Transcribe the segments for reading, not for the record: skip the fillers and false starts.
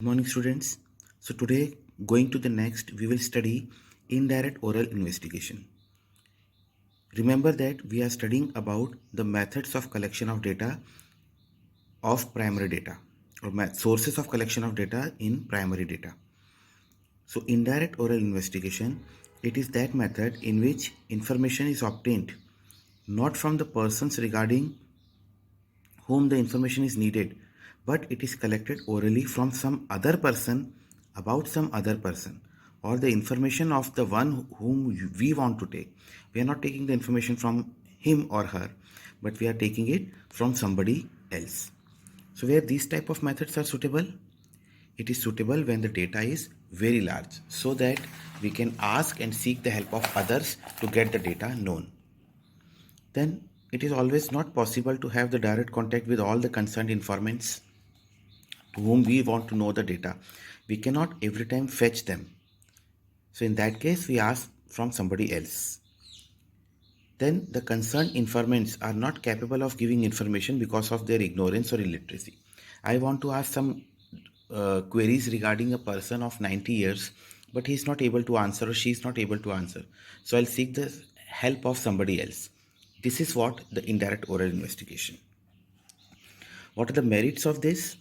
Good morning, students. So today, going to the next, we will study indirect oral investigation. Remember that we are studying about the methods of collection of data of primary data or sources of collection of data in primary data. So indirect oral investigation, it is that method in which information is obtained not from the persons regarding whom the information is needed, but it is collected orally from some other person about some other person or the information of the one whom we want to take. We are not taking the information from him or her, but we are taking it from somebody else. So where these type of methods are suitable, it is suitable when the data is very large so that we can ask and seek the help of others to get the data known. Then it is always not possible to have the direct contact with all the concerned informants to whom we want to know the data. We cannot every time fetch them. So in that case, we ask from somebody else. Then the concerned informants are not capable of giving information because of their ignorance or illiteracy. I want to ask some queries regarding a person of 90 years, but he is not able to answer or she is not able to answer. So I'll seek the help of somebody else. This is what the indirect oral investigation. What are the merits of this?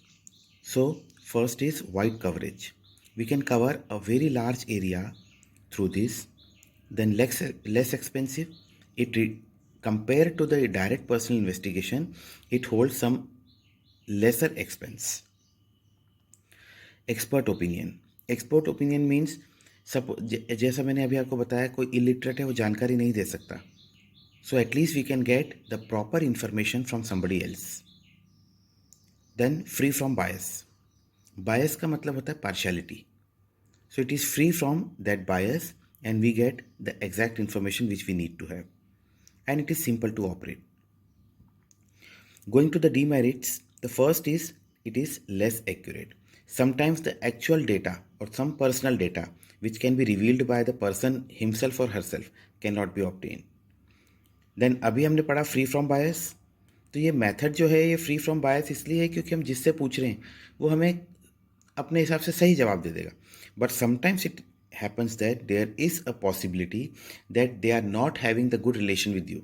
So first is wide coverage. We can cover a very large area through this. Then less expensive. Compared to the direct personal investigation, it holds some lesser expense. Expert opinion means जैसा मैंने अभी आपको बताया, कोई illiterate है वो जानकारी नहीं दे सकता. So at least we can get the proper information from somebody else. Then free from bias. Bias का मतलब होता है partiality. So it is free from that bias and we get the exact information which we need to have, and it is simple to operate. Going to the demerits, the first is it is less accurate. Sometimes the actual data or some personal data which can be revealed by the person himself or herself cannot be obtained. Then अभी हमने पढ़ा free from बायस. तो ये method जो है ये free from बायस इसलिए है क्योंकि हम जिससे पूछ रहे हैं वो हमें अपने हिसाब से सही जवाब दे देगा. But sometimes it happens that there is a possibility that they are not having the good relation with you.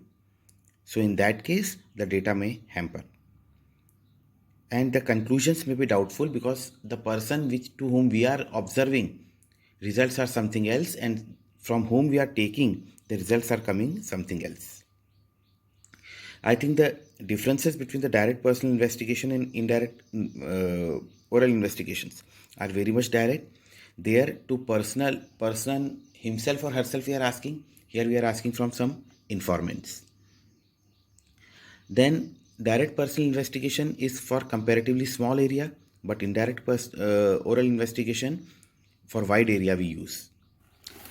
So in that case, the data may hamper. And the conclusions may be doubtful because the person to whom we are observing, results are something else, and from whom we are taking, the results are coming something else. I think the differences between the direct personal investigation and indirect oral investigations are very much direct. There to person himself or herself we are asking. Here we are asking from some informants. Then direct personal investigation is for comparatively small area, but indirect oral investigation for wide area we use.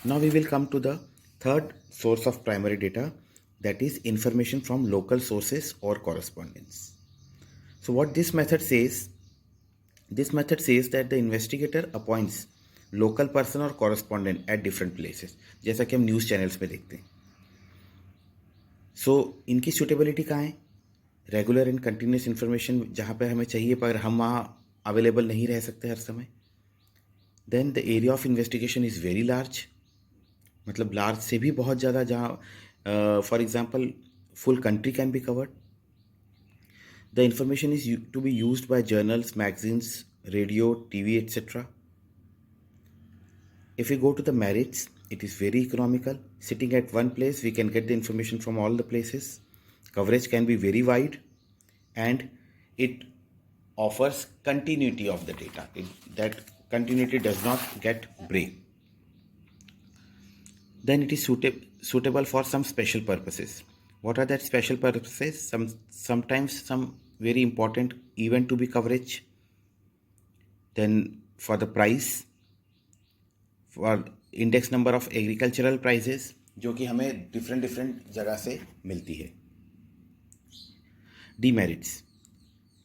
Now we will come to the third source of primary data, that is information from local sources or correspondence. So what this method says that the investigator appoints local person और correspondent at different places, जैसा कि हम news channels में देखते हैं. सो इनकी suitability कहाँ है? रेगुलर एंड कंटिन्यूस इन्फॉर्मेशन जहाँ पर हमें चाहिए पर हम वहाँ अवेलेबल नहीं रह सकते हर समय. Then the area of investigation is very large. मतलब लार्ज से भी बहुत ज़्यादा, जहाँ for example full country can be covered. The information is to be used by journals, magazines, radio, TV etcetera. If we go to the merits, it is very economical. Sitting at one place, we can get the information from all the places. Coverage can be very wide, and it offers continuity of the data. That continuity does not get break. Then it is suitable for some special purposes. What are that special purposes? Sometimes some very important event to be coverage. Then for the price, for index number of agricultural prices जो कि हमें different जगह से मिलती है. Demerits,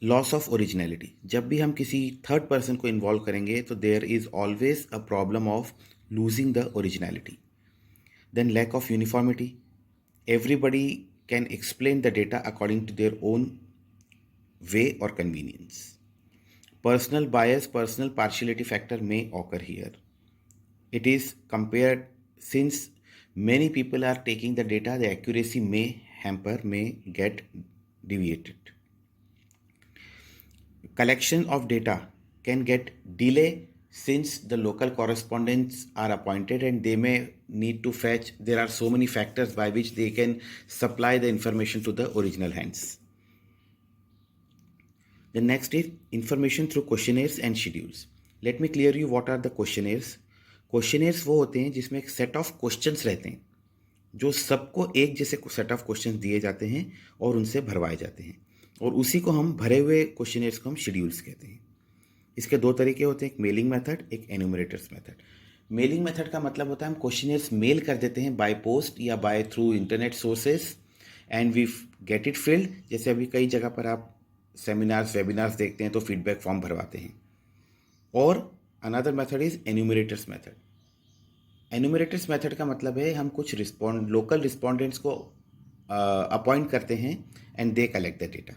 loss of originality. जब भी हम किसी थर्ड पर्सन को इन्वॉल्व करेंगे तो there is always a problem of losing the originality. Then lack of uniformity. Everybody can explain the data according to their own way और convenience. Personal bias, personal partiality factor may occur here. It is compared, since many people are taking the data, the accuracy may hamper, may get deviated. Collection of data can get delay since the local correspondents are appointed and they may need to fetch. There are so many factors by which they can supply the information to the original hands. The next is information through questionnaires and schedules. Let me clear you what are the questionnaires. Questionnaires वो होते हैं जिसमें एक set of questions रहते हैं जो सबको एक जैसे सेट ऑफ क्वेश्चंस दिए जाते हैं और उनसे भरवाए जाते हैं, और उसी को हम भरे हुए क्वेश्चनेयर्स को हम शेड्यूल्स कहते हैं। इसके दो तरीके होते हैं, एक मेलिंग मेथड, एक एन्यूमरेटर्स मेथड। मेलिंग मेथड का मतलब होता है हम क्वेश्चनेयर्स मेल कर देते हैं बाय पोस्ट या by through internet sources and we get it filled. जैसे अभी कई जगह पर आप सेमिनार्स वेबिनार्स देखते हैं तो फीडबैक फॉर्म भरवाते हैं। और another method is enumerators method. Enumerators method का मतलब है हम कुछ लोकल रिस्पोंडेंट्स को अपॉइंट करते हैं and they collect the data.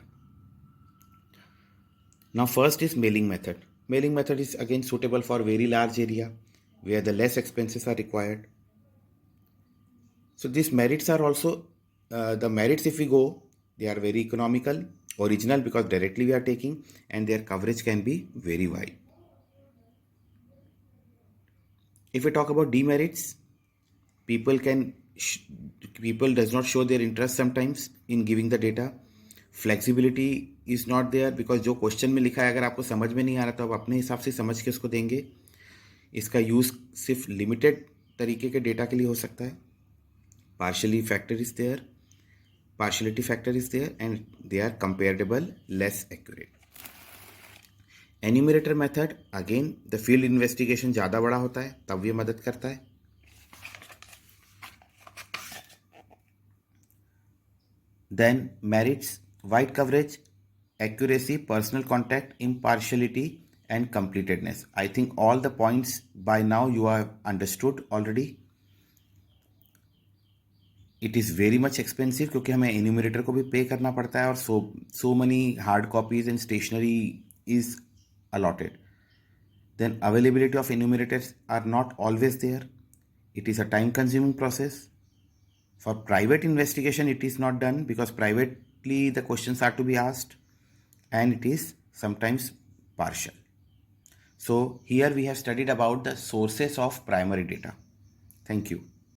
Now first is mailing method. Mailing method is again suitable for very large area where the less expenses are required. So these merits are also the merits, if we go, they are very economical, original because directly we are taking, and their coverage can be very wide. If we talk about demerits, people does not show their interest sometimes in giving the data. Flexibility is not there because जो question में लिखा है अगर आपको समझ में नहीं आ रहा तो आप अपने हिसाब से समझ के उसको देंगे। इसका यूज़ सिर्फ लिमिटेड तरीके के डेटा के लिए हो सकता है। Partiality factor is there and they are comparable, less accurate. Enumerator method, again the field investigation ज़्यादा बड़ा होता है तब ये मदद करता है। Then merits, wide coverage, accuracy, personal contact, impartiality, and completedness. I think all the points by now you have understood already. It is very much expensive क्योंकि हमें enumerator को भी पे करना पड़ता है और so many hard copies and stationery is allotted. Then availability of enumerators are not always there. It is a time consuming process. For private investigation, it is not done because privately the questions are to be asked and it is sometimes partial. So here we have studied about the sources of primary data. Thank you.